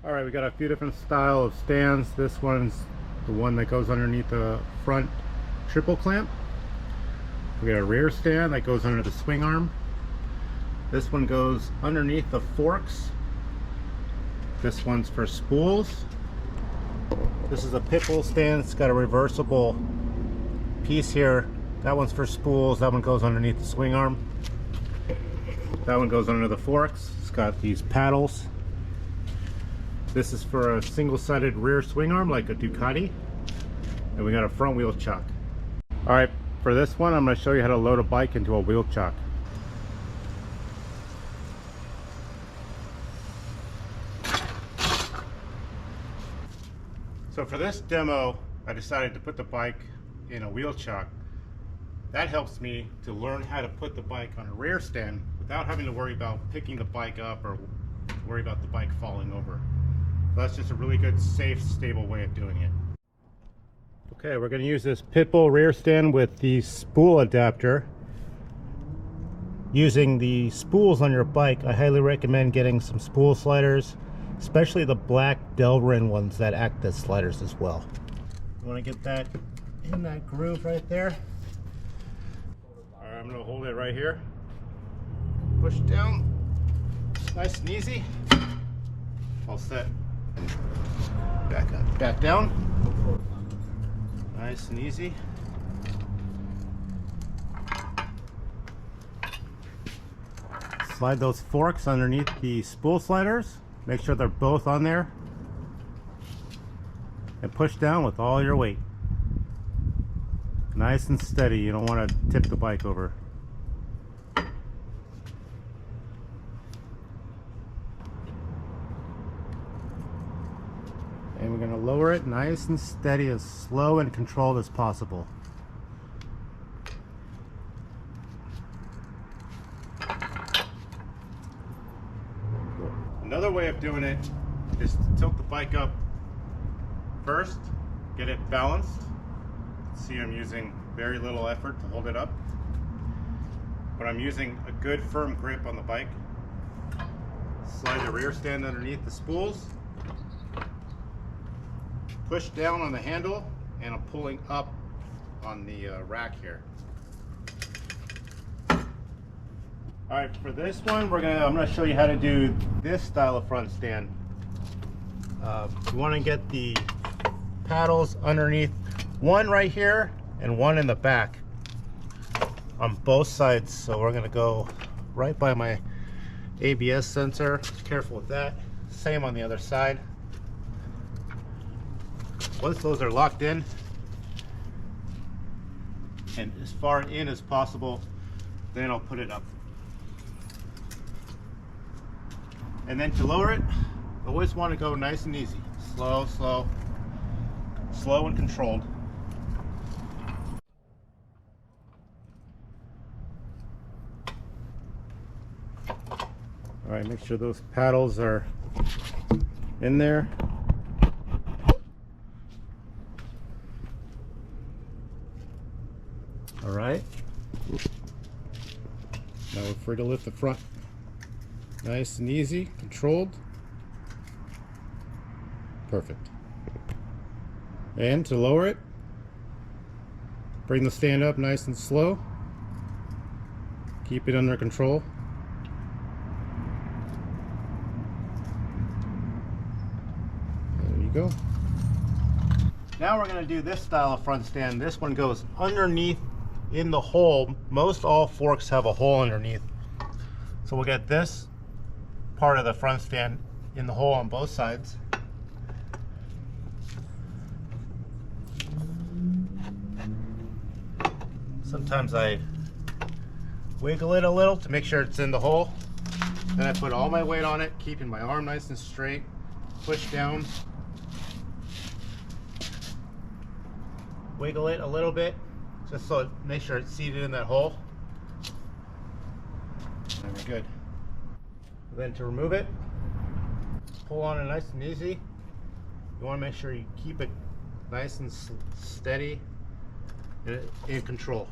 All right, we got a few different style of stands. This one's the one that goes underneath the front triple clamp. We got a rear stand that goes under the swing arm. This one goes underneath the forks. This one's for spools. This is a pit bull stand. It's got a reversible piece here. That one's for spools. That one goes underneath the swing arm. That one goes under the forks. It's got these paddles. This is for a single-sided rear swing arm like a Ducati. And we got a front wheel chock. All right, for this one, I'm going to show you how to load a bike into a wheel chock. So for this demo, I decided to put the bike in a wheel chock. That helps me to learn how to put the bike on a rear stand without having to worry about picking the bike up or worry about the bike falling over. So that's just a really good, safe, stable way of doing it. Okay, we're going to use this pit bull rear stand with the spool adapter. Using the spools on your bike, I highly recommend getting some spool sliders, especially the black Delrin ones that act as sliders as well. You want to get that in that groove right there. All right, I'm going to hold it right here. Push down, nice and easy. All set. Back up, back down. Nice and easy. Slide those forks underneath the spool sliders. Make sure they're both on there. And push down with all your weight. Nice and steady. You don't want to tip the bike over. And we're going to lower it nice and steady, as slow and controlled as possible. Another way of doing it is to tilt the bike up first, get it balanced. See, I'm using very little effort to hold it up, but I'm using a good firm grip on the bike. Slide the rear stand underneath the spools. Push down on the handle, and I'm pulling up on the rack here. All right, for this one, I'm gonna show you how to do this style of front stand. You want to get the paddles underneath, one right here and one in the back on both sides. So we're gonna go right by my ABS sensor. Careful with that. Same on the other side. Once those are locked in and as far in as possible, then I'll put it up. And then to lower it, always want to go nice and easy. Slow, slow, slow and controlled. All right, make sure those paddles are in there. All right. Now we're free to lift the front. Nice and easy, controlled. Perfect. And to lower it, bring the stand up nice and slow. Keep it under control. There you go. Now we're going to do this style of front stand. This one goes underneath in the hole. Most all forks have a hole underneath. So we'll get this part of the front stand in the hole on both sides. Sometimes I wiggle it a little to make sure it's in the hole. Then I put all my weight on it, keeping my arm nice and straight. Push down. Wiggle it a little bit, just so it make sure it's seated in that hole. And we're good. Then to remove it, pull on it nice and easy. You want to make sure you keep it nice and steady and in control.